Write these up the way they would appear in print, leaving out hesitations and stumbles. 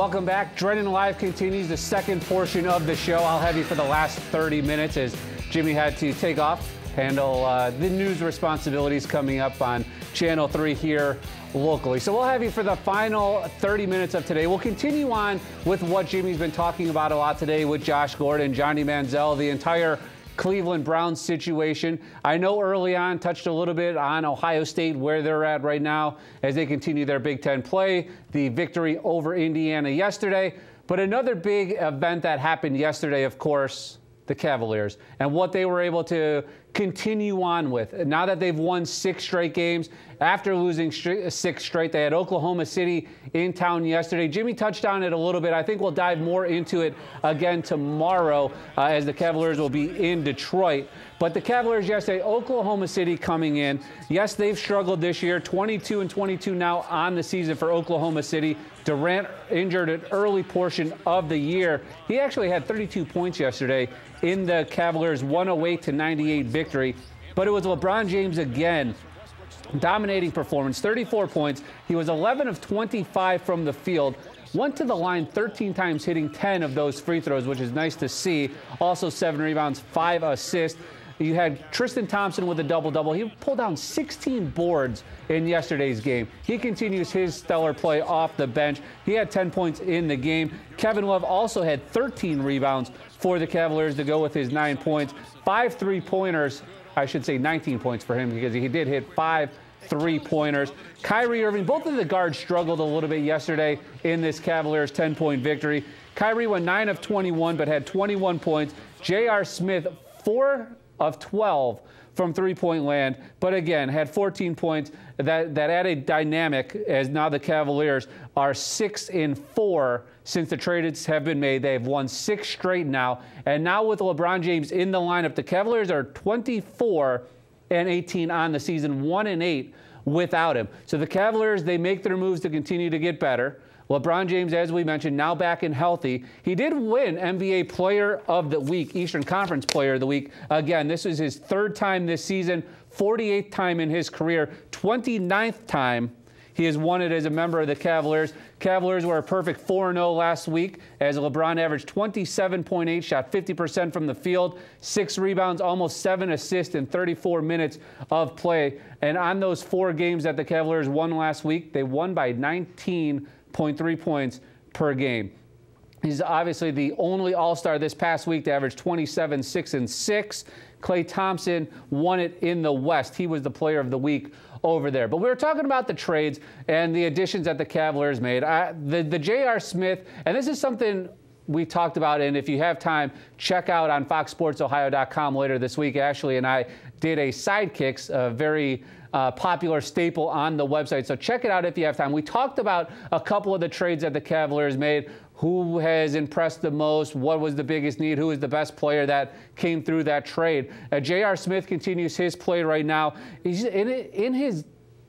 Welcome back. DrennanLive continues the second portion of the show. I'll have you for the last 30 minutes as Jimmy had to take off, handle the news responsibilities coming up on Channel 3 here locally. So we'll have you for the final 30 minutes of today. We'll continue on with what Jimmy's been talking about a lot today with Josh Gordon, Johnny Manziel, the entire Cleveland Browns situation. I know early on touched a little bit on Ohio State, where they're at right now as they continue their Big Ten play, the victory over Indiana yesterday. But another big event that happened yesterday, of course, the Cavaliers and what they were able to continue on with. Now that they've won 6 straight games, after losing 6 straight, they had Oklahoma City in town yesterday. Jimmy touched on it a little bit. I think we'll dive more into it again tomorrow as the Cavaliers will be in Detroit. But the Cavaliers yesterday, Oklahoma City coming in. Yes, they've struggled this year, 22-22 now on the season for Oklahoma City. Durant injured an early portion of the year. He actually had 32 points yesterday in the Cavaliers' 108-98 victory. But it was LeBron James again. Dominating performance, 34 points. He was 11 of 25 from the field. Went to the line 13 times, hitting 10 of those free throws, which is nice to see. Also 7 rebounds, 5 assists. You had Tristan Thompson with a double-double. He pulled down 16 boards in yesterday's game. He continues his stellar play off the bench. He had 10 points in the game. Kevin Love also had 13 rebounds for the Cavaliers to go with his 9 points. 5 3-pointers. I should say 19 points for him because he did hit 5 3-pointers. Kyrie Irving, both of the guards struggled a little bit yesterday in this Cavaliers 10-point victory. Kyrie went 9 of 21 but had 21 points. J.R. Smith, 4 of 12 from three-point land, but again, had 14 points. That added dynamic as now the Cavaliers are 6-4 since the trades have been made. They've won 6 straight now, and now with LeBron James in the lineup, the Cavaliers are 24-18 on the season, 1-8 without him. So the Cavaliers, they make their moves to continue to get better. LeBron James, as we mentioned, now back and healthy. He did win NBA Player of the Week, Eastern Conference Player of the Week. Again, this is his 3rd time this season, 48th time in his career, 29th time he has won it as a member of the Cavaliers. Cavaliers were a perfect 4-0 last week as LeBron averaged 27.8, shot 50% from the field, 6 rebounds, almost 7 assists in 34 minutes of play. And on those 4 games that the Cavaliers won last week, they won by 19.3 points per game. He's obviously the only All-Star this past week to average 27, 6, and 6. Klay Thompson won it in the West. He was the Player of the Week over there. But we were talking about the trades and the additions that the Cavaliers made. The J.R. Smith, and this is something we talked about, and if you have time, check out on foxsportsohio.com later this week. Ashley and I did a Sidekicks, a very popular staple on the website. So check it out if you have time. We talked about a couple of the trades that the Cavaliers made. Who has impressed the most? What was the biggest need? Who is the best player that came through that trade? J.R. Smith continues his play right now. He's in his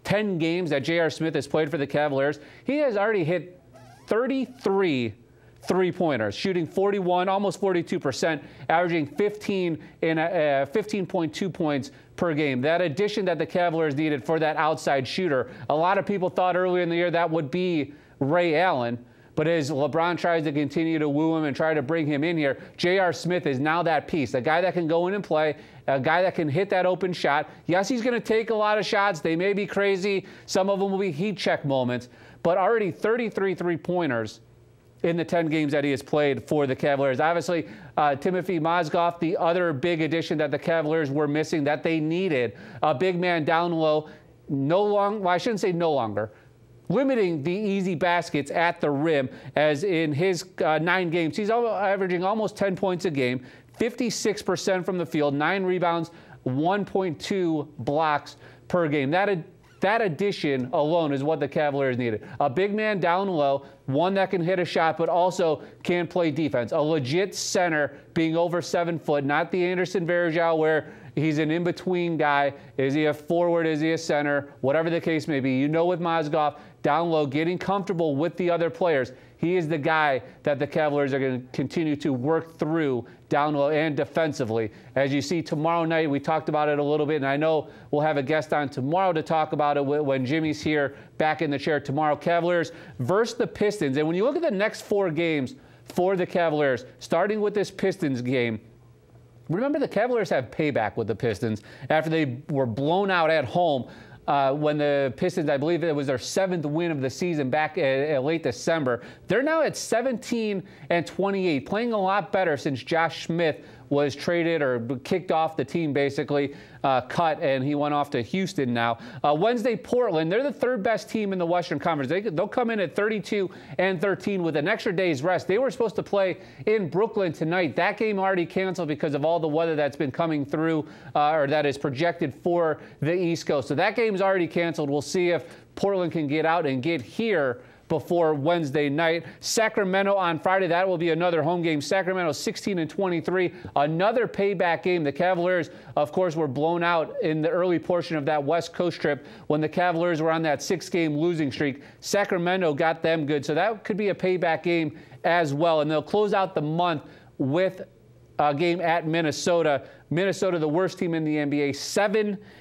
10 games that J.R. Smith has played for the Cavaliers, he has already hit 33 three-pointers, shooting 41, almost 42%, averaging 15.2 points per game. That addition that the Cavaliers needed for that outside shooter, a lot of people thought earlier in the year that would be Ray Allen. But as LeBron tries to continue to woo him and try to bring him in here, J.R. Smith is now that piece, a guy that can go in and play, a guy that can hit that open shot. Yes, he's going to take a lot of shots. They may be crazy. Some of them will be heat check moments. But already 33 three-pointers in the 10 games that he has played for the Cavaliers. Obviously, Timothy Mozgov, the other big addition that the Cavaliers were missing that they needed, a big man down low, I shouldn't say no longer, limiting the easy baskets at the rim, as in his 9 games, he's averaging almost 10 points a game, 56% from the field, 9 rebounds, 1.2 blocks per game. That addition alone is what the Cavaliers needed. A big man down low, one that can hit a shot, but also can play defense. A legit center being over 7 foot, not the Anderson Varejao where he's an in-between guy. Is he a forward? Is he a center? Whatever the case may be. You know, with Mozgov, down low, getting comfortable with the other players. he is the guy that the Cavaliers are going to continue to work through down low and defensively. As you see tomorrow night, we talked about it a little bit, and I know we'll have a guest on tomorrow to talk about it when Jimmy's here back in the chair tomorrow. Cavaliers versus the Pistons. And when you look at the next 4 games for the Cavaliers, starting with this Pistons game, remember the Cavaliers have payback with the Pistons after they were blown out at home. When the Pistons, I believe it was their 7th win of the season back at late December. They're now at 17-28, playing a lot better since Josh Smith was traded or kicked off the team, basically cut, and he went off to Houston now. Wednesday, Portland. They're the 3rd best team in the Western Conference. They'll come in at 32-13 with an extra day's rest. They were supposed to play in Brooklyn tonight. That game already canceled because of all the weather that's been coming through or that is projected for the East Coast. So that game's already canceled. We'll see if Portland can get out and get here before Wednesday night. Sacramento on Friday, that will be another home game. Sacramento 16-23, another payback game. The Cavaliers, of course, were blown out in the early portion of that West Coast trip when the Cavaliers were on that 6-game losing streak. Sacramento got them good, so that could be a payback game as well. And they'll close out the month with a game at Minnesota. Minnesota, the worst team in the NBA,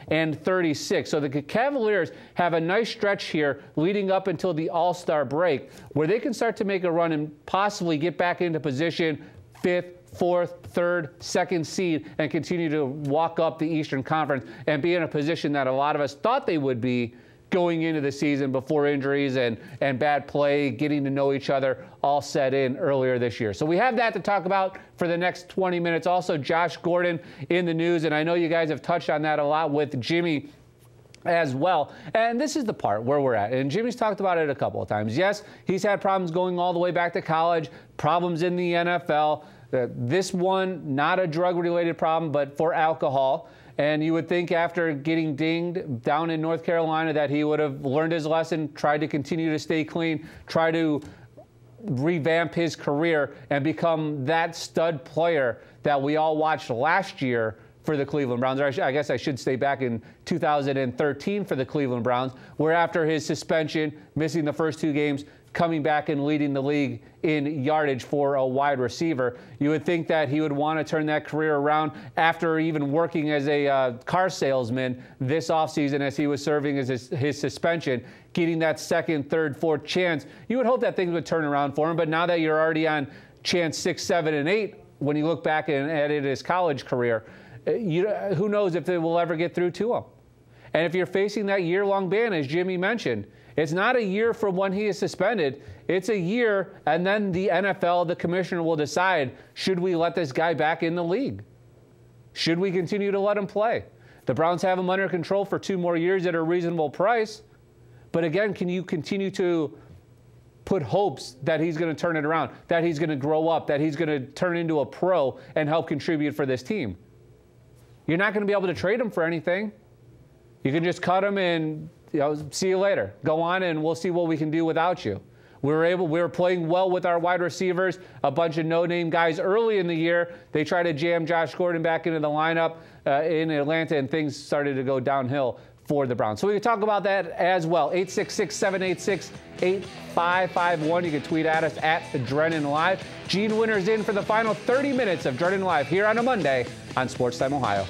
7-36. So the Cavaliers have a nice stretch here leading up until the All-Star break where they can start to make a run and possibly get back into position 5th, 4th, 3rd, 2nd seed and continue to walk up the Eastern Conference and be in a position that a lot of us thought they would be going into the season before injuries and bad play, getting to know each other, all set in earlier this year. So we have that to talk about for the next 20 minutes. Also, Josh Gordon in the news, and I know you guys have touched on that a lot with Jimmy as well. And this is the part where we're at. And Jimmy's talked about it a couple of times. Yes, he's had problems going all the way back to college, problems in the NFL. This one, not a drug-related problem, but for alcohol. And you would think after getting dinged down in North Carolina that he would have learned his lesson, tried to continue to stay clean, try to revamp his career and become that stud player that we all watched last year for the Cleveland Browns. Or I guess I should stay back in 2013 for the Cleveland Browns, where after his suspension, missing the first 2 games, coming back and leading the league in yardage for a wide receiver. You would think that he would want to turn that career around after even working as a car salesman this offseason as he was serving as his suspension, getting that 2nd, 3rd, 4th chance. You would hope that things would turn around for him, but now that you're already on chance 6, 7, and 8, when you look back at his college career, who knows if it will ever get through to him. And if you're facing that year-long ban, as Jimmy mentioned, it's not a year from when he is suspended. It's a year, and then the NFL, the commissioner, will decide, should we let this guy back in the league? Should we continue to let him play? The Browns have him under control for 2 more years at a reasonable price. But again, can you continue to put hopes that he's going to turn it around, that he's going to grow up, that he's going to turn into a pro and help contribute for this team? You're not going to be able to trade him for anything. You can just cut him and see you later. Go on and we'll see what we can do without you. We were playing well with our wide receivers, a bunch of no-name guys early in the year. They tried to jam Josh Gordon back into the lineup in Atlanta, and things started to go downhill for the Browns. So we can talk about that as well. 866-786-8551. You can tweet at us at DrennanLive. Gene Winter's in for the final 30 minutes of Drennan Live here on a Monday on SportsTime Ohio.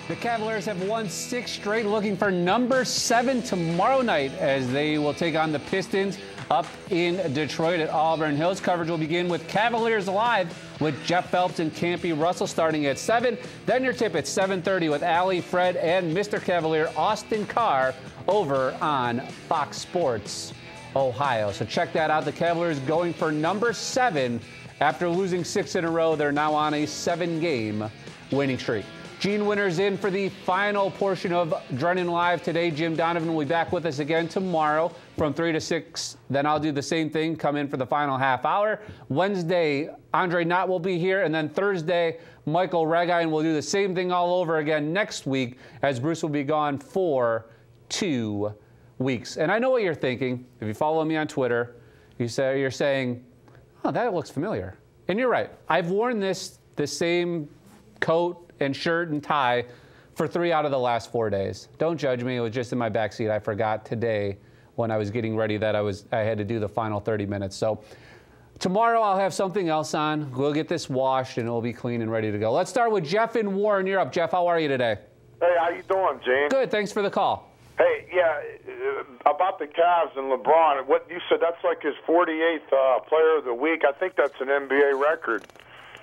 The Cavaliers have won 6 straight, looking for number 7 tomorrow night as they will take on the Pistons up in Detroit at Auburn Hills. Coverage will begin with Cavaliers Live with Jeff Phelps and Campy Russell starting at 7. Then your tip at 7:30 with Allie, Fred, and Mr. Cavalier Austin Carr over on Fox Sports Ohio. So check that out. The Cavaliers going for number 7. After losing 6 in a row, they're now on a 7-game winning streak. Gene Winter's in for the final portion of Drennan Live today. Jim Donovan will be back with us again tomorrow from 3 to 6. Then I'll do the same thing, come in for the final half hour. Wednesday, Andre Knott will be here. And then Thursday, Michael Regine will do the same thing all over again next week as Bruce will be gone for 2 weeks. And I know what you're thinking. If you follow me on Twitter, you're saying, oh, that looks familiar. And you're right. I've worn the same coat and shirt and tie for 3 out of the last 4 days. Don't judge me. It was just in my backseat. I forgot today when I was getting ready that I had to do the final 30 minutes. So tomorrow I'll have something else on. We'll get this washed and it'll be clean and ready to go. Let's start with Jeff in Warren. You're up. Jeff, how are you today? Hey, how you doing, James? Good. Thanks for the call. Hey, yeah, about the Cavs and LeBron, what you said, that's like his 48th Player of the Week. I think that's an NBA record.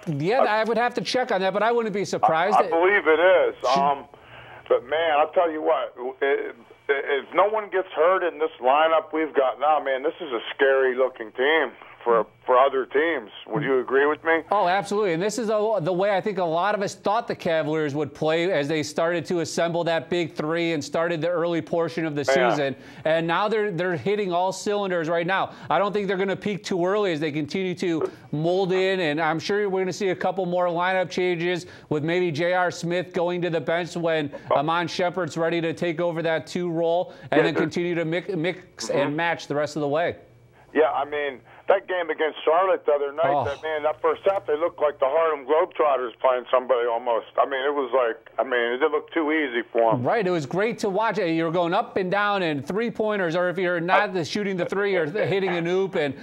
Yeah, I would have to check on that, but I wouldn't be surprised. I believe it is. But, man, I'll tell you what, if no one gets hurt in this lineup we've got now, man, this is a scary-looking team for other teams. Would you agree with me? Oh, absolutely. And this is the way I think a lot of us thought the Cavaliers would play as they started to assemble that big three and started the early portion of the season. And now they're hitting all cylinders right now. I don't think they're going to peak too early as they continue to mold in. And I'm sure we're going to see a couple more lineup changes with maybe J.R. Smith going to the bench when Amon Shepard's ready to take over that 2 role and then continue to mix and match the rest of the way. Yeah, I mean, that game against Charlotte the other night, that first half, they looked like the Harlem Globetrotters playing somebody almost. I mean, it was like, it did look too easy for them. Right. It was great to watch. You were going up and down and 3-pointers, or if you're not shooting the 3 or hitting an oop, and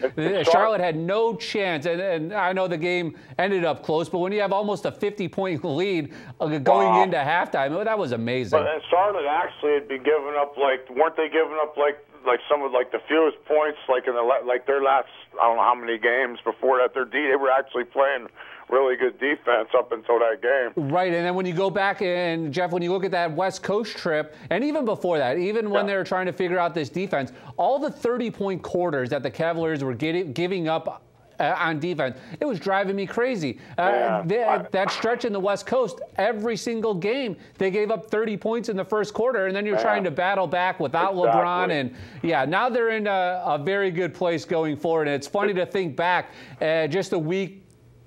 Charlotte had no chance. And I know the game ended up close, but when you have almost a 50-point lead going into halftime, that was amazing. But and Charlotte actually had been giving up, weren't they giving up, some of the fewest points, in their last, I don't know how many games before that. They were actually playing really good defense up until that game. Right, and then when you go back and Jeff, when you look at that West Coast trip, and even before that, even when they were trying to figure out this defense, all the 30-point quarters that the Cavaliers were giving up on defense, it was driving me crazy. That stretch in the West Coast, every single game, they gave up 30 points in the first quarter, and then you're trying to battle back without LeBron. And, now they're in a very good place going forward. And it's funny to think back just a week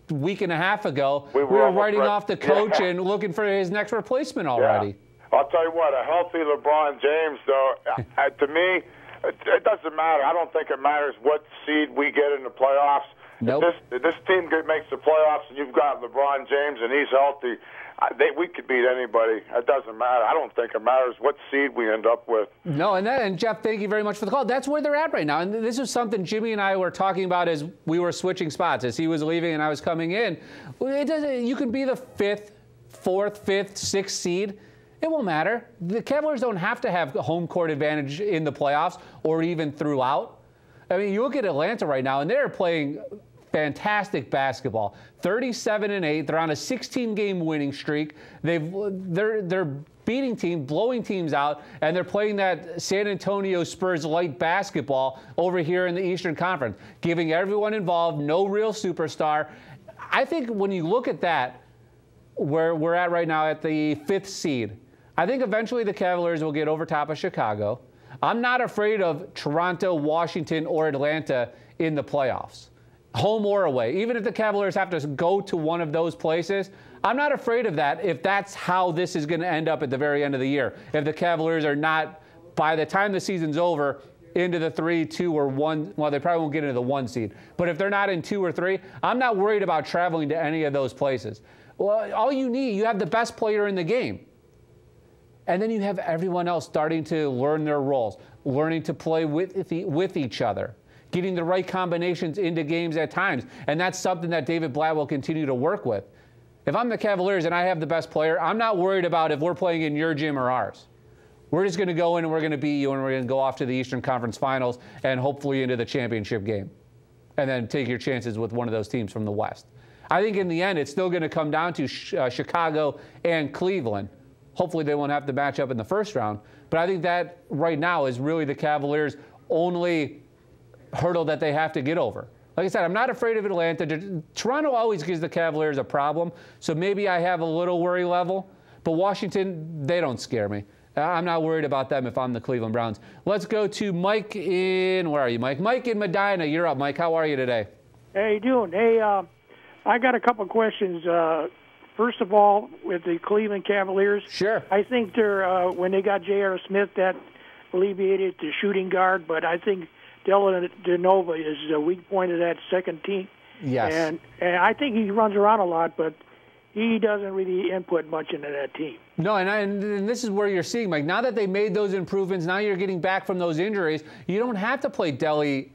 and a half ago, we were writing off the coach and looking for his next replacement already. Yeah. I'll tell you what, a healthy LeBron James, though, to me, it doesn't matter. I don't think it matters what seed we get in the playoffs. Nope. If this team makes the playoffs and you've got LeBron James and he's healthy, we could beat anybody. It doesn't matter. I don't think it matters what seed we end up with. No, and Jeff, thank you very much for the call. That's where they're at right now. And this is something Jimmy and I were talking about as we were switching spots, as he was leaving and I was coming in. You can be the 5th, 4th, 5th, 6th seed. It won't matter. The Cavaliers don't have to have home court advantage in the playoffs or even throughout. I mean, you look at Atlanta right now, and they're playing fantastic basketball. 37-8. They're on a 16-game winning streak. They're beating teams, blowing teams out, and they're playing that San Antonio Spurs light basketball over here in the Eastern Conference, giving everyone involved no real superstar. I think when you look at that, where we're at right now at the 5th seed, I think eventually the Cavaliers will get over top of Chicago. I'm not afraid of Toronto, Washington, or Atlanta in the playoffs, home or away. Even if the Cavaliers have to go to one of those places, I'm not afraid of that if that's how this is going to end up at the very end of the year. If the Cavaliers are not, by the time the season's over, into the 3, 2, or 1, well, they probably won't get into the 1 seed. But if they're not in 2 or 3, I'm not worried about traveling to any of those places. Well, all you need, you have the best player in the game. And then you have everyone else starting to learn their roles, learning to play with each other, getting the right combinations into games at times. And that's something that David Blatt will continue to work with. If I'm the Cavaliers and I have the best player, I'm not worried about if we're playing in your gym or ours. We're just going to go in and we're going to beat you and we're going to go off to the Eastern Conference Finals and hopefully into the championship game. And then take your chances with one of those teams from the West. I think in the end, it's still going to come down to Chicago and Cleveland. Hopefully they won't have to match up in the first round. But I think that right now is really the Cavaliers' only hurdle that they have to get over. Like I said, I'm not afraid of Atlanta. Toronto always gives the Cavaliers a problem, so maybe I have a little worry level. But Washington, they don't scare me. I'm not worried about them if I'm the Cleveland Browns. Let's go to Mike in, where are you, Mike? Mike in Medina. You're up, Mike. How are you today? How you doing? Hey, I got a couple questions. First of all, with the Cleveland Cavaliers, sure. I think they're when they got J.R. Smith, that alleviated to shooting guard, but I think Dylan DeNova is a weak point of that second team. Yes. And I think he runs around a lot, but he doesn't really input much into that team. No, and this is where you're seeing, Mike, now that they made those improvements, now you're getting back from those injuries, you don't have to play Delly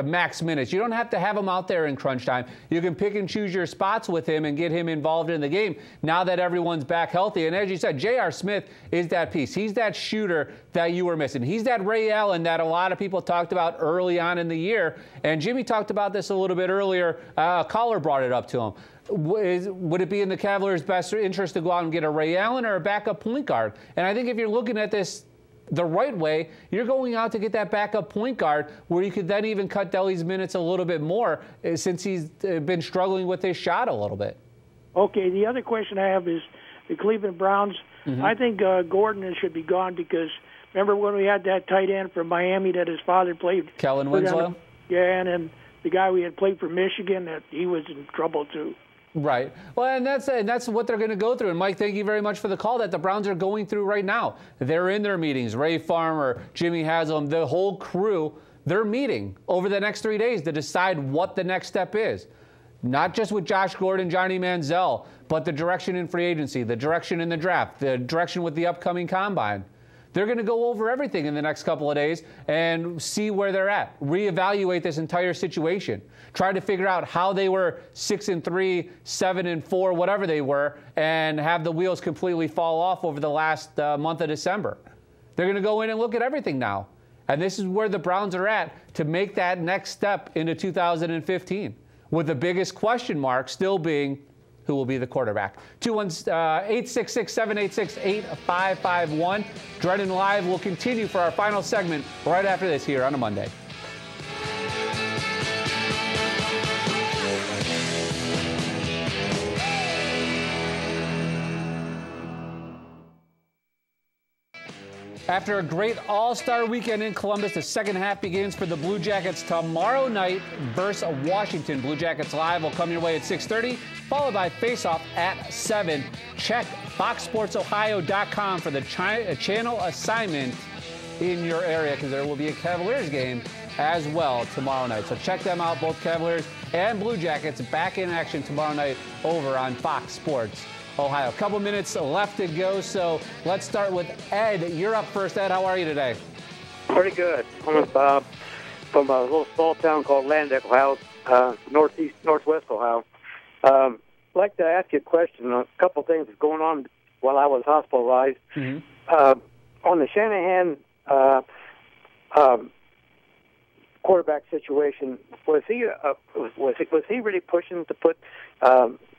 max minutes. You don't have to have him out there in crunch time. You can pick and choose your spots with him and get him involved in the game now that everyone's back healthy. And as you said, J.R. Smith is that piece. He's that shooter that you were missing. He's that Ray Allen that a lot of people talked about early on in the year. And Jimmy talked about this a little bit earlier. A caller brought it up to him. Would it be in the Cavaliers' best interest to go out and get a Ray Allen or a backup point guard? And I think if you're looking at this the right way, you're going out to get that backup point guard where you could then even cut Delly's minutes a little bit more since he's been struggling with his shot a little bit. Okay, the other question I have is the Cleveland Browns. I think Gordon should be gone because remember when we had that tight end from Miami that his father played? Kellen Winslow? Yeah, and then the guy we had played for Michigan, that he was in trouble too. Right. Well, and that's what they're going to go through. And, Mike, thank you very much for the call that the Browns are going through right now. They're in their meetings. Ray Farmer, Jimmy Haslam, the whole crew, they're meeting over the next 3 days to decide what the next step is. Not just with Josh Gordon, Johnny Manziel, but the direction in free agency, the direction in the draft, the direction with the upcoming combine. They're going to go over everything in the next couple of days and see where they're at, reevaluate this entire situation, try to figure out how they were 6-3, 7-4, whatever they were, and have the wheels completely fall off over the last month of December. They're going to go in and look at everything now. And this is where the Browns are at to make that next step into 2015, with the biggest question mark still being who will be the quarterback. 866-786-8551. Drennan Live will continue for our final segment right after this here on a Monday. After a great all-star weekend in Columbus, the second half begins for the Blue Jackets tomorrow night versus Washington. Blue Jackets Live will come your way at 6:30, followed by Face-Off at 7. Check FoxSportsOhio.com for the channel assignment in your area because there will be a Cavaliers game as well tomorrow night. So check them out, both Cavaliers and Blue Jackets back in action tomorrow night over on Fox Sports Ohio. A couple minutes left to go, so let's start with Ed. You're up first, Ed. How are you today? Pretty good. I'm from a little small town called Landick, Ohio, northwest Ohio. I'd like to ask you a question on a couple things that's going on while I was hospitalized. On the Shanahan quarterback situation, was he really pushing to put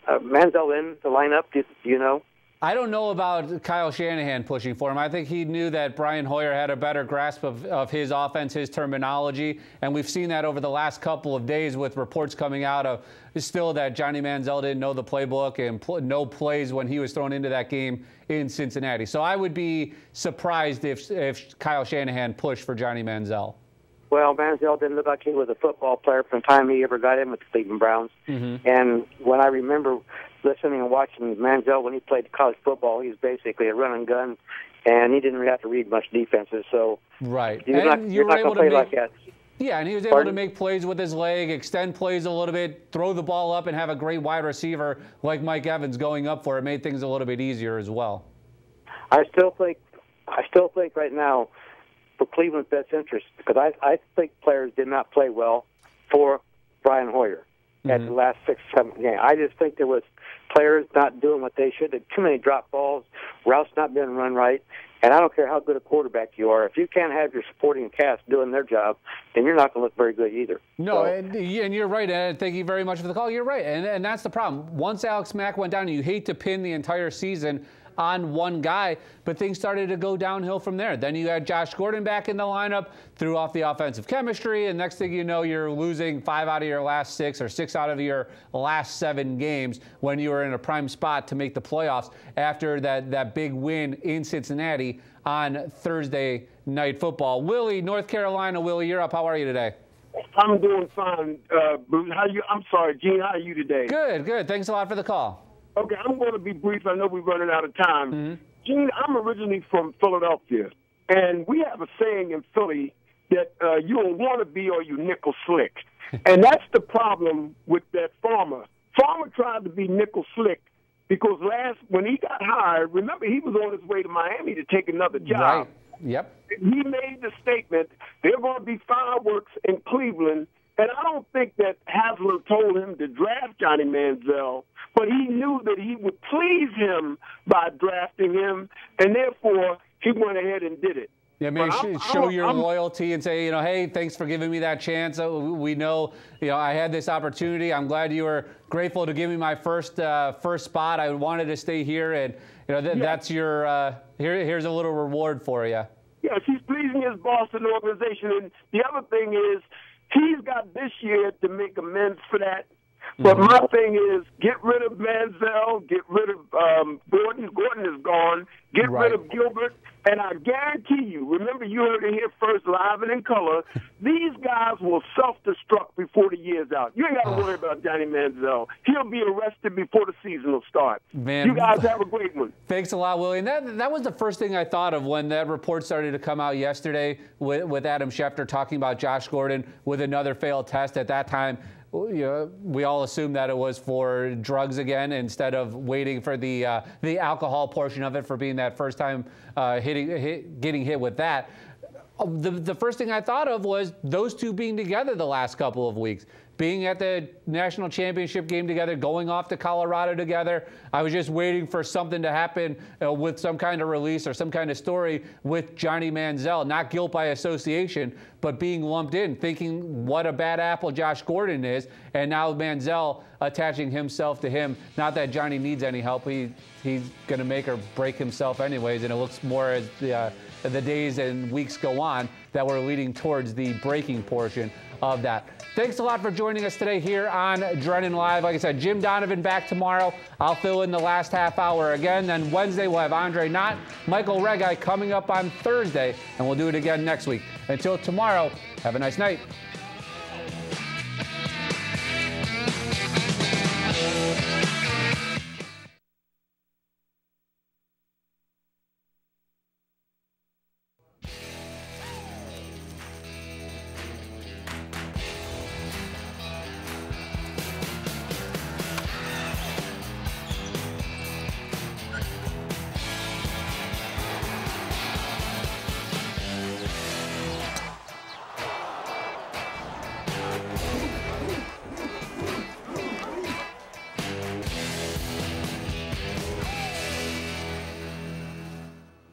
Manziel in the lineup? Do you know? I don't know about Kyle Shanahan pushing for him. I think he knew that Brian Hoyer had a better grasp of his offense, his terminology, and we've seen that over the last couple of days with reports coming out of still that Johnny Manziel didn't know the playbook and no plays when he was thrown into that game in Cincinnati. So I would be surprised if Kyle Shanahan pushed for Johnny Manziel. Well, Manziel didn't look like he was a football player from the time he ever got in with the Cleveland Browns. And when I remember listening and watching Manziel when he played college football, he was basically a run and gun, and he didn't really have to read much defenses. So right, you're not going to play like that. Yeah, and he was able to make plays with his leg, extend plays a little bit, throw the ball up, and have a great wide receiver like Mike Evans going up for it. Made things a little bit easier as well. I still think right now, for Cleveland's best interest, because I think players did not play well for Brian Hoyer at the last 6, 7 games. I just think there was players not doing what they should. Too many drop balls, routes not being run right, and I don't care how good a quarterback you are. If you can't have your supporting cast doing their job, then you're not going to look very good either. No, and you're right, Ed. Thank you very much for the call. You're right, and that's the problem. Once Alex Mack went down, you hate to pin the entire season on one guy, but things started to go downhill from there. Then you had Josh Gordon back in the lineup, threw off the offensive chemistry, and next thing you know, you're losing 5 out of your last 6 or 6 out of your last 7 games when you were in a prime spot to make the playoffs after that big win in Cincinnati on Thursday Night Football. Willie, North Carolina. Willie, you're up. How are you today? I'm doing fine, Bruce. I'm sorry, Gene. How are you today? Good, good. Thanks a lot for the call. Okay, I'm going to be brief. I know we're running out of time. Gene, I'm originally from Philadelphia, And we have a saying in Philly that you a wannabe or you nickel slick. And that's the problem with that Farmer. Farmer tried to be nickel slick because when he got hired, remember he was on his way to Miami to take another job. Right. Yep. He made the statement, there are going to be fireworks in Cleveland. And I don't think that Hasler told him to draft Johnny Manziel, but he knew that he would please him by drafting him, and therefore he went ahead and did it. Yeah, maybe show your loyalty and say, hey, thanks for giving me that chance. We know, I had this opportunity. I'm glad you were grateful to give me my first spot. I wanted to stay here, and that's your here's a little reward for you. Yes, he's pleasing his boss and organization. And the other thing is, he's got this year to make amends for that. But my thing is, get rid of Manziel, get rid of Gordon. Gordon is gone. Get rid of Gilbert. And I guarantee you, remember you heard it here first, live and in color, these guys will self-destruct before the year's out. You ain't got to worry about Johnny Manziel. He'll be arrested before the season will start. Man, you guys have a great one. Thanks a lot, Willie. And that was the first thing I thought of when that report started to come out yesterday with Adam Schefter talking about Josh Gordon with another failed test. At that time, we all assumed that it was for drugs again instead of waiting for the alcohol portion of it for being that first time getting hit with that. The first thing I thought of was those two being together the last couple of weeks, being at the national championship game together, going off to Colorado together. I was just waiting for something to happen with some kind of release or some kind of story with Johnny Manziel, not guilt by association, but being lumped in, thinking what a bad apple Josh Gordon is, and now Manziel attaching himself to him. Not that Johnny needs any help. He's going to make or break himself anyways, and it looks more as the days and weeks go on that we're leading towards the breaking portion of that. Thanks a lot for joining us today here on Drennan Live. Like I said, Jim Donovan back tomorrow. I'll fill in the last half hour again. Then Wednesday we'll have Andre Knott, Michael Regai coming up on Thursday, and we'll do it again next week. Until tomorrow, have a nice night.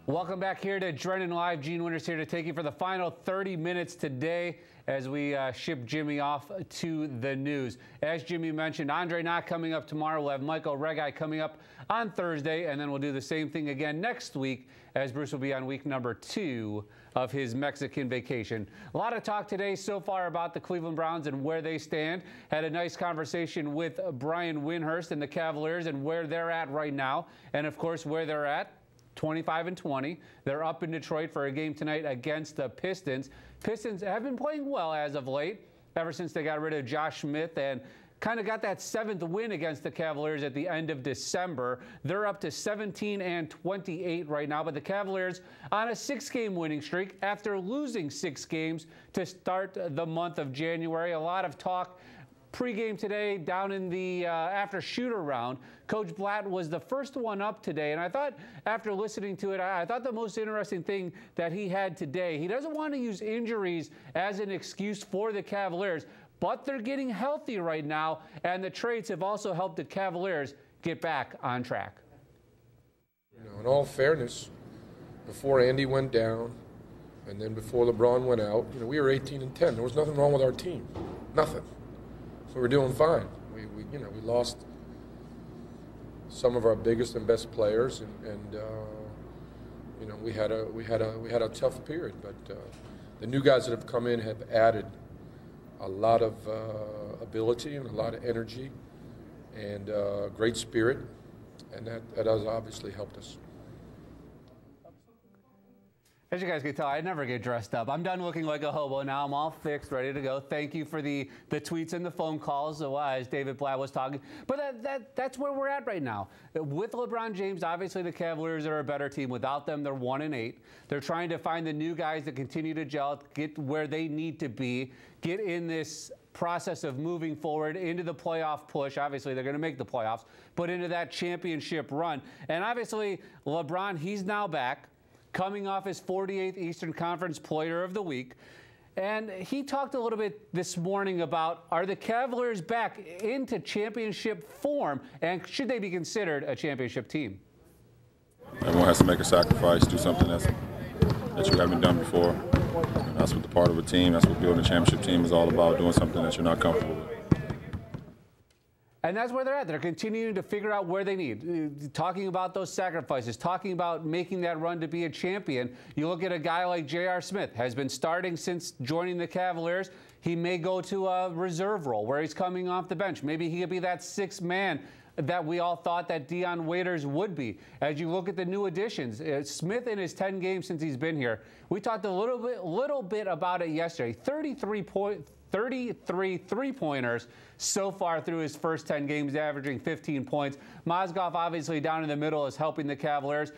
Welcome back here to Drennan Live. Gene Winters here to take you for the final 30 minutes today as we ship Jimmy off to the news. As Jimmy mentioned, Andre Knott coming up tomorrow. We'll have Michael Regai coming up on Thursday, and then we'll do the same thing again next week as Bruce will be on week number 2 of his Mexican vacation. A lot of talk today so far about the Cleveland Browns and where they stand. Had a nice conversation with Brian Windhorst and the Cavaliers and where they're at right now, and of course where they're at. 25-20. They're up in Detroit for a game tonight against the Pistons. Pistons have been playing well as of late, ever since they got rid of Josh Smith and kind of got that 7th win against the Cavaliers at the end of December. They're up to 17-28 right now, but the Cavaliers on a 6-game winning streak after losing 6 games to start the month of January. A lot of talk pregame today down in the after shooter round. Coach Blatt was the first one up today, and I thought after listening to it, I thought the most interesting thing that he had today, he doesn't want to use injuries as an excuse for the Cavaliers, but they're getting healthy right now, and the trades have also helped the Cavaliers get back on track. In all fairness, before Andy went down and then before LeBron went out, we were 18-10. There was nothing wrong with our team, nothing. We were doing fine. We lost some of our biggest and best players, and we had a tough period. But the new guys that have come in have added a lot of ability and a lot of energy and great spirit, and that has obviously helped us. As you guys can tell, I never get dressed up. I'm done looking like a hobo now. I'm all fixed, ready to go. Thank you for the tweets and the phone calls, as David Blatt was talking. But that's where we're at right now. With LeBron James, obviously the Cavaliers are a better team. Without them, they're 1-8. They're trying to find the new guys that continue to gel, get where they need to be, get in this process of moving forward into the playoff push. Obviously, they're going to make the playoffs, but into that championship run. And obviously, LeBron, he's now back, coming off his 48th Eastern Conference Player of the Week. And he talked a little bit this morning about, are the Cavaliers back into championship form, and should they be considered a championship team? Everyone has to make a sacrifice, do something that you haven't done before. And that's what the part of a team, that's what building a championship team is all about, doing something that you're not comfortable with. And that's where they're at. They're continuing to figure out where they need. Talking about those sacrifices, talking about making that run to be a champion. You look at a guy like J.R. Smith, has been starting since joining the Cavaliers. He may go to a reserve role where he's coming off the bench. Maybe he could be that sixth man that we all thought that Dion Waiters would be. As you look at the new additions, Smith in his 10 games since he's been here, we talked a little bit about it yesterday. 33 three-pointers so far through his first 10 games, averaging 15 points. Mozgov, obviously, down in the middle, is helping the Cavaliers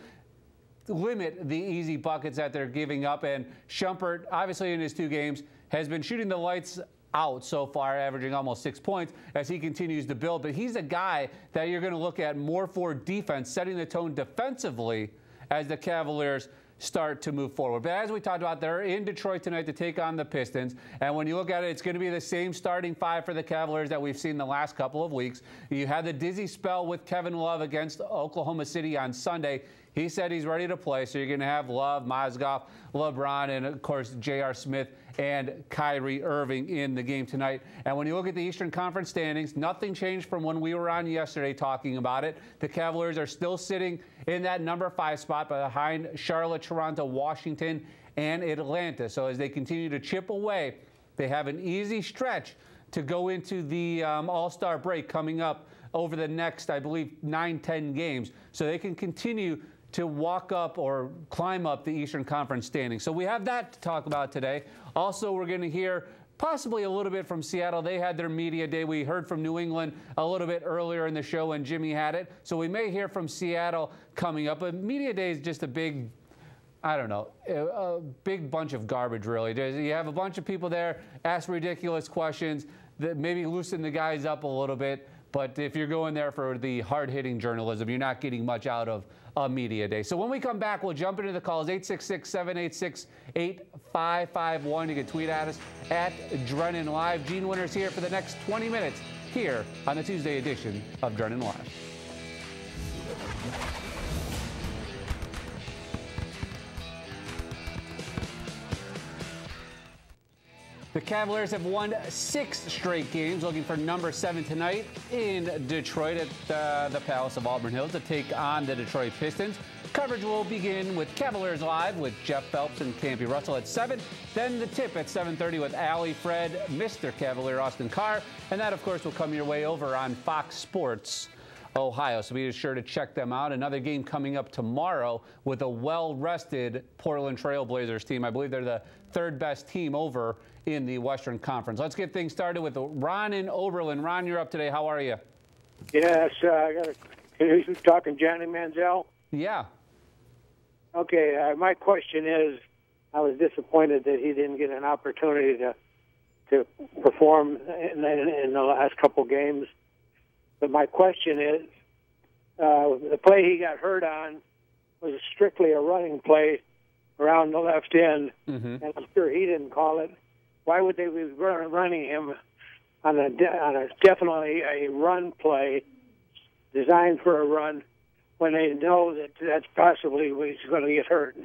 limit the easy buckets that they're giving up. And Shumpert, obviously, in his 2 games, has been shooting the lights out so far, averaging almost 6 points as he continues to build. But he's a guy that you're going to look at more for defense, setting the tone defensively as the Cavaliers start to move forward. But as we talked about, they're in Detroit tonight to take on the Pistons. And when you look at it, it's going to be the same starting 5 for the Cavaliers that we've seen the last couple of weeks. You had the dizzy spell with Kevin Love against Oklahoma City on Sunday. He said he's ready to play, so you're going to have Love, Mozgov, LeBron, and, of course, J.R. Smith and Kyrie Irving in the game tonight. And when you look at the Eastern Conference standings, nothing changed from when we were on yesterday talking about it. The Cavaliers are still sitting in that number 5 spot behind Charlotte, Toronto, Washington, and Atlanta. So as they continue to chip away, they have an easy stretch to go into the All-Star break coming up over the next, I believe, 9-10 games. So they can continue to walk up or climb up the Eastern Conference standings. So we have that to talk about today. Also, we're going to hear possibly a little bit from Seattle. They had their media day. We heard from New England a little bit earlier in the show when Jimmy had it. So we may hear from Seattle coming up. But media day is just a big, I don't know, a big bunch of garbage, really. You have a bunch of people there, ask ridiculous questions, that maybe loosen the guys up a little bit. But if you're going there for the hard-hitting journalism, you're not getting much out of a media day. So when we come back, we'll jump into the calls, 866-786-8551. You can tweet at us at DrennanLive. Gene Winter's here for the next 20 minutes here on the Tuesday edition of DrennanLive. The Cavaliers have won 6 straight games, looking for number 7 tonight in Detroit at the Palace of Auburn Hills to take on the Detroit Pistons. Coverage will begin with Cavaliers Live with Jeff Phelps and Campy Russell at 7. Then the tip at 7:30 with Allie, Fred, Mr. Cavalier Austin Carr. And that, of course, will come your way over on Fox Sports Ohio. So be sure to check them out. Another game coming up tomorrow with a well-rested Portland Trail Blazers team. I believe they're the 3rd best team over in the Western Conference. Let's get things started with Ron in Oberlin. Ron, you're up today. How are you? Yes, you're talking Johnny Manziel? Yeah. Okay, my question is, I was disappointed that he didn't get an opportunity to perform in the last couple games. But my question is, the play he got hurt on was strictly a running play around the left end, and I'm sure he didn't call it. Why would they be running him on a definitely a run play designed for a run when they know that that's possibly where he's going to get hurt?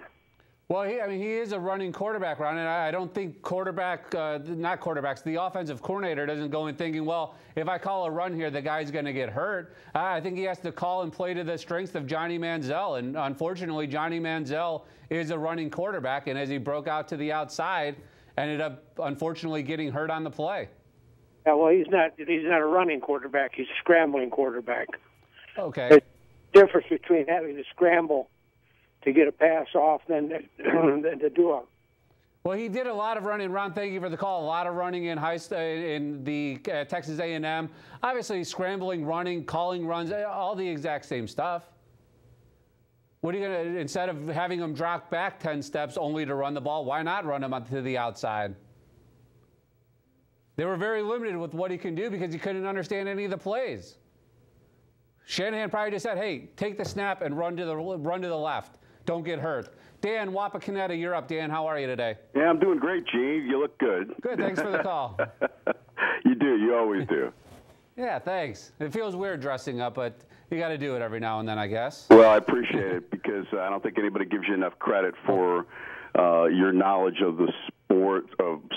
Well, he is a running quarterback, Ron, and I don't think the offensive coordinator doesn't go in thinking, well, if I call a run here, the guy's going to get hurt. I think he has to call and play to the strengths of Johnny Manziel, and unfortunately, Johnny Manziel is a running quarterback, and as he broke out to the outside, ended up, unfortunately, getting hurt on the play. Yeah, well, he's not a running quarterback. He's a scrambling quarterback. Okay. The difference between having to scramble to get a pass off than to do a. Well, he did a lot of running. Ron, thank you for the call. A lot of running in in the Texas A&M. Obviously, scrambling, running, calling runs, all the exact same stuff. What are you going to, instead of having him drop back 10 steps only to run the ball, why not run him to the outside? They were very limited with what he can do because he couldn't understand any of the plays. Shanahan probably just said, hey, take the snap and run to the left. Don't get hurt. Dan, Wapakoneta, you're up. Dan, how are you today? Yeah, I'm doing great, Gene. You look good. Good, thanks for the call. You do. You always do. Yeah, thanks. It feels weird dressing up, but you got to do it every now and then, I guess. Well, I appreciate it because I don't think anybody gives you enough credit for your knowledge of the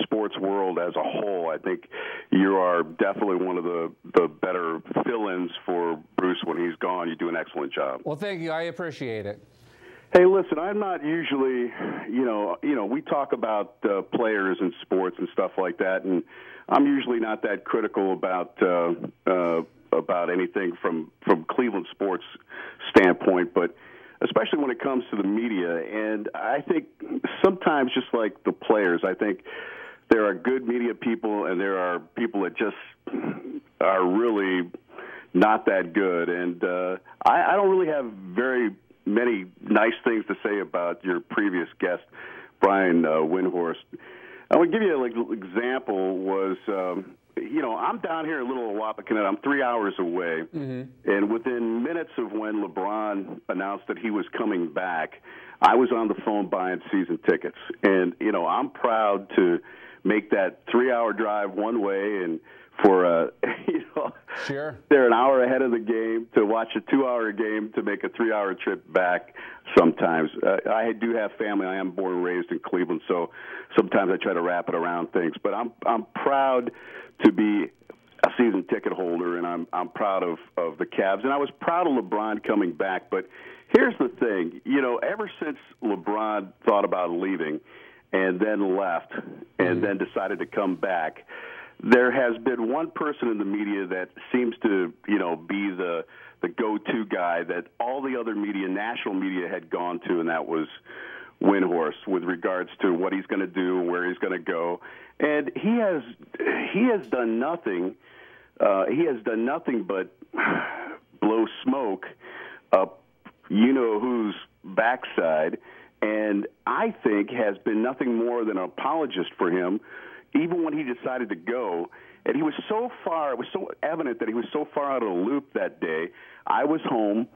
sports world as a whole. I think you are definitely one of the better fill-ins for Bruce when he's gone. You do an excellent job. Well, thank you. I appreciate it. Hey, listen, I'm not usually, we talk about players in sports and stuff like that, and I'm usually not that critical about anything from Cleveland sports standpoint, but especially when it comes to the media. And I think sometimes, just like the players, I think there are good media people and there are people that just are really not that good. And I don't really have very many nice things to say about your previous guest, Brian Windhorst. I would give you an example was, I'm down here in Little Wapakoneta. I'm 3 hours away. Mm-hmm. And within minutes of when LeBron announced that he was coming back, I was on the phone buying season tickets. And, I'm proud to make that 3-hour drive one way and for sure. They're an hour ahead of the game to watch a 2-hour game to make a 3-hour trip back sometimes. I do have family. I am born and raised in Cleveland, so sometimes I try to wrap it around things. But I'm proud to be a season ticket holder, and I'm proud of the Cavs. And I was proud of LeBron coming back. But here's the thing. Ever since LeBron thought about leaving and then left and then decided to come back, there has been one person in the media that seems to, be the go-to guy that all the other media, national media, had gone to, and that was Windhorst with regards to what he's going to do, where he's going to go, and he has done nothing. He has done nothing but blow smoke up, whose backside, and I think has been nothing more than an apologist for him. Even when he decided to go, and it was so evident that he was so far out of the loop that day. I was home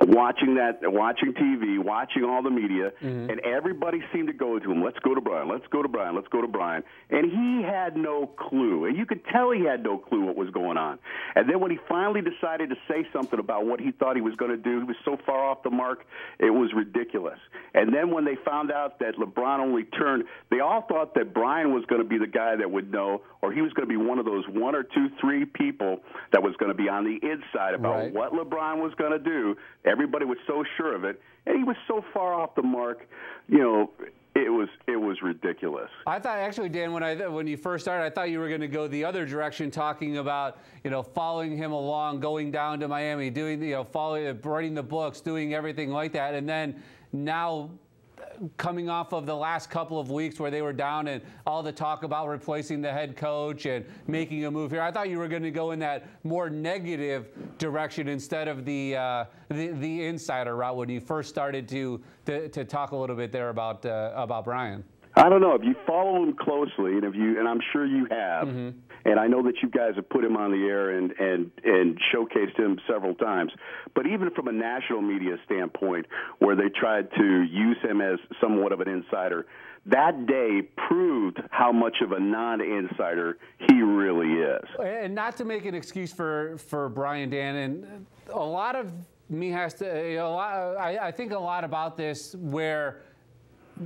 watching TV, watching all the media, and everybody seemed to go to him, let's go to Brian, let's go to Brian, let's go to Brian. And he had no clue. And you could tell he had no clue what was going on. And then when he finally decided to say something about what he thought he was going to do, he was so far off the mark, it was ridiculous. And then when they found out that LeBron only turned, they all thought that Brian was going to be the guy that would know, or he was going to be one of those 1 or 2, 3 people that was going to be on the inside about what LeBron was going to do. Everybody was so sure of it, and he was so far off the mark. It was ridiculous. I thought actually, Dan, when you first started, I thought you were going to go the other direction, talking about following him along, going down to Miami, doing writing the books, doing everything like that, and then now coming off of the last couple of weeks where they were down and all the talk about replacing the head coach and making a move here. I thought you were going to go in that more negative direction instead of the insider route when you first started to talk a little bit there about Brian. I don't know if you follow him closely, and I'm sure you have, and I know that you guys have put him on the air and showcased him several times. But even from a national media standpoint, where they tried to use him as somewhat of an insider, that day proved how much of a non-insider he really is. And not to make an excuse for Brian, Dan, and a lot of me has to. I think a lot about this where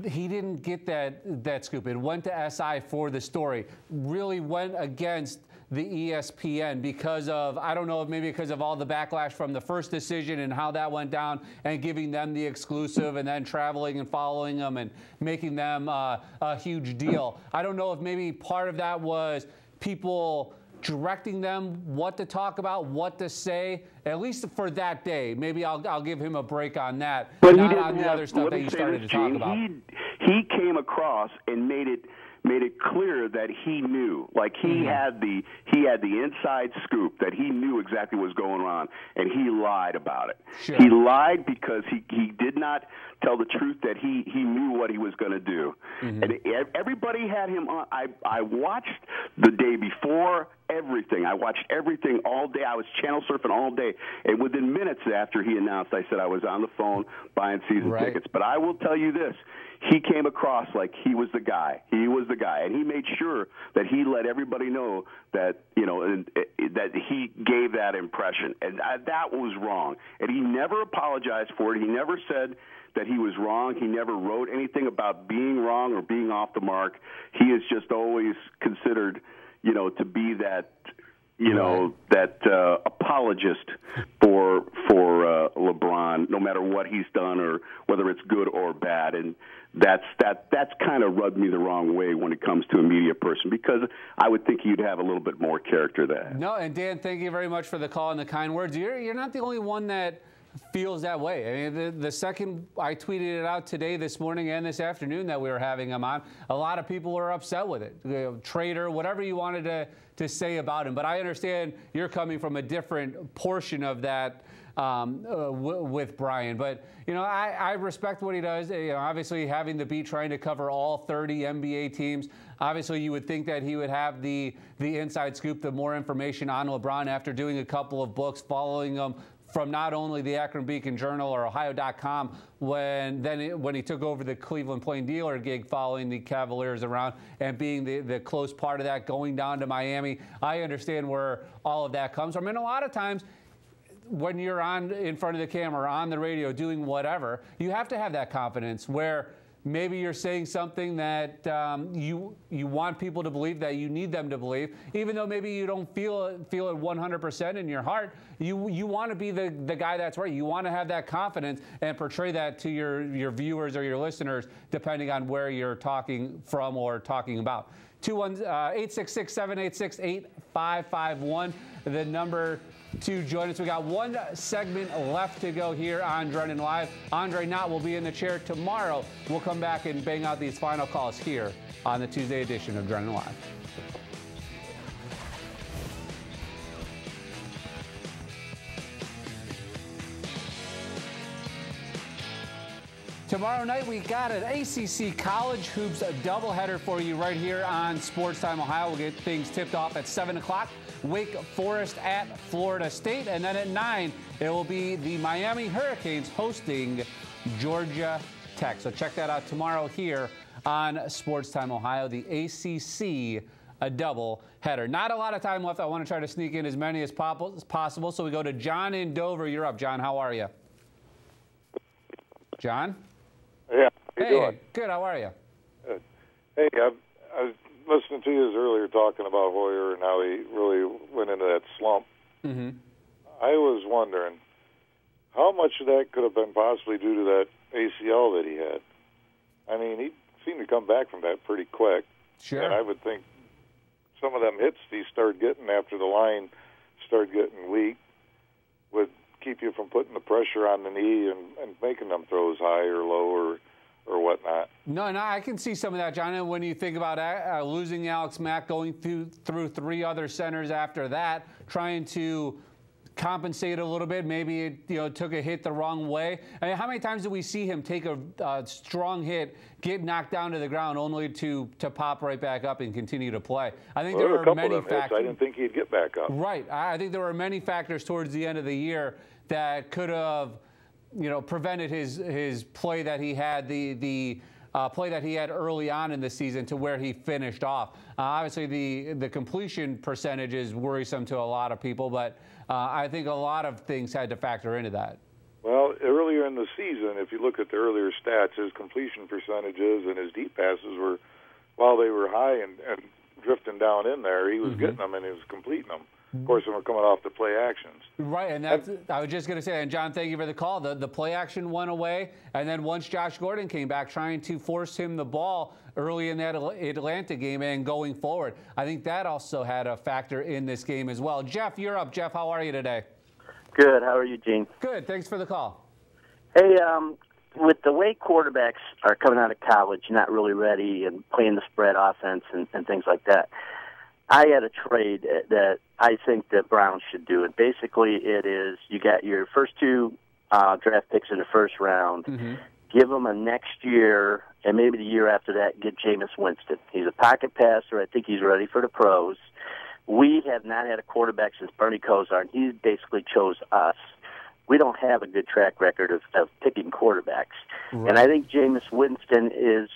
he didn't get that scoop. It went to SI for the story. Really went against the ESPN because of, I don't know, maybe because of all the backlash from the first decision and how that went down and giving them the exclusive and then traveling and following them and making them a huge deal. I don't know if maybe part of that was people directing them what to talk about, what to say, at least for that day. Maybe I'll give him a break on that, but not on the other stuff that you started to talk about. He came across and made it clear that he knew, like he had the inside scoop, that he knew exactly what was going on, and he lied about it. Sure. He lied because he did not tell the truth, that he knew what he was going to do. And everybody had him on. I watched the day before everything. I watched everything all day. I was channel surfing all day, and within minutes after he announced, I said I was on the phone buying season tickets. But I will tell you this. He came across like he was the guy. He was the guy, and he made sure that he let everybody know that, you know, that he gave that impression, and that was wrong. And he never apologized for it. He never said that he was wrong. He never wrote anything about being wrong or being off the mark. He is just always considered, you know, to be that, you know, that apologist for LeBron, no matter what he's done or whether it's good or bad. And that's kind of rubbed me the wrong way when it comes to a media person, because I would think you'd have a little bit more character there. No, and Dan, thank you very much for the call and the kind words. You're not the only one that feels that way. I mean, the second I tweeted it out today, this morning, and this afternoon that we were having him on, a lot of people are upset with it. You know, traitor, whatever you wanted to say about him. But I understand you're coming from a different portion of that with Brian. But, you know, I respect what he does. You know, obviously, having the beat, trying to cover all 30 NBA teams, obviously you would think that he would have the inside scoop, the more information on LeBron after doing a couple of books, following him from not only the Akron Beacon Journal or Ohio.com when he took over the Cleveland Plain Dealer gig, following the Cavaliers around and being the close part of that, going down to Miami. I understand where all of that comes from. And a lot of times when you're in front of the camera, on the radio, doing whatever, you have to have that confidence where maybe you're saying something that you want people to believe, that you need them to believe, even though maybe you don't feel it 100% in your heart. You want to be the guy that's right. You want to have that confidence and portray that to your viewers or your listeners, depending on where you're talking from or talking about. 866-786-8551, the number to join us. We got one segment left to go here on Drennan Live. Andre Knott will be in the chair tomorrow. We'll come back and bang out these final calls here on the Tuesday edition of Drennan Live. Tomorrow night, we got an ACC College Hoops doubleheader for you right here on SportsTime Ohio. We'll get things tipped off at 7 o'clock. Wake Forest at Florida State. And then at 9, it will be the Miami Hurricanes hosting Georgia Tech. So check that out tomorrow here on SportsTime Ohio, the ACC double header. Not a lot of time left. I want to try to sneak in as many as possible. So we go to John in Dover. You're up, John. How are you? John? Yeah. How you doing? Good. How are you? Good. Hey, I was listening to you earlier talking about Hoyer and how he really went into that slump. Mm-hmm. I was wondering how much of that could have been possibly due to that ACL that he had. I mean, he seemed to come back from that pretty quick. Sure. And I would think some of them hits he started getting after the line started getting weak would keep you from putting the pressure on the knee and making them throws high or low or whatnot. No, I can see some of that, John. And when you think about losing Alex Mack, going through 3 other centers after that, trying to compensate a little bit, maybe it took a hit the wrong way. I mean, how many times do we see him take a strong hit, get knocked down to the ground, only to pop right back up and continue to play? I think there were many factors. I didn't think he'd get back up. Right. I think there were many factors towards the end of the year that could have, prevented his play that he had, the play that he had early on in the season to where he finished off. Obviously, the completion percentage is worrisome to a lot of people, but I think a lot of things had to factor into that. Well, earlier in the season, if you look at the earlier stats, his completion percentages and his deep passes while they were high and drifting down in there, he was getting them and he was completing them. Of course, when we're coming off the play actions. Right, and that's, I was just going to say, and John, thank you for the call. The play action went away, and then once Josh Gordon came back, trying to force him the ball early in that Atlanta game and going forward, I think that also had a factor in this game as well. Jeff, you're up. Jeff, how are you today? Good. How are you, Gene? Good. Thanks for the call. Hey, with the way quarterbacks are coming out of college, not really ready, and playing the spread offense and things like that, I had a trade that I think the Browns should do. And basically it is you got your first two draft picks in the first round, give them a next year, and maybe the year after that, get Jameis Winston. He's a pocket passer. I think he's ready for the pros. We have not had a quarterback since Bernie Kosar, and he basically chose us. We don't have a good track record of picking quarterbacks. Right. And I think Jameis Winston is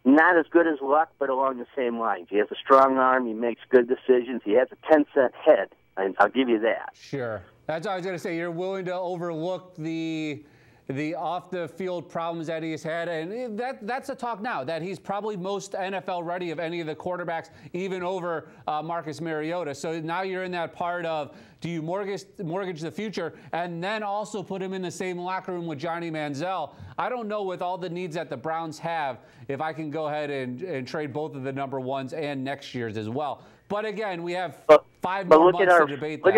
not as good as Luck, but along the same lines. He has a strong arm. He makes good decisions. He has a 10-cent head, and I'll give you that. Sure. That's what I was going to say. You're willing to overlook the off-the-field problems that he's had, and that's a talk now, that he's probably most NFL-ready of any of the quarterbacks, even over Marcus Mariota. So now you're in that part of, do you mortgage the future and then also put him in the same locker room with Johnny Manziel? I don't know, with all the needs that the Browns have, if I can go ahead and trade both of the number ones and next year's as well. But again, we have 5 more months to debate that. Look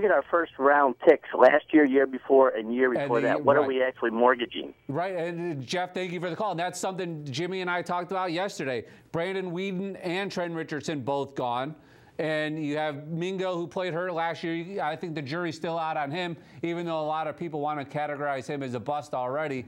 at our first round picks last year, year before, and year before that. What are we actually mortgaging? Right, and Jeff, thank you for the call. And that's something Jimmy and I talked about yesterday. Brandon Weeden and Trent Richardson both gone. And you have Mingo, who played hurt last year. I think the jury's still out on him, even though a lot of people want to categorize him as a bust already.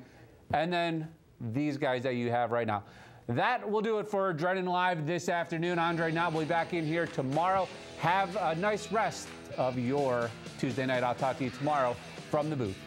And then these guys that you have right now. That will do it for Drennan Live this afternoon. Andre Knott will be back in here tomorrow. Have a nice rest of your Tuesday night. I'll talk to you tomorrow from the booth.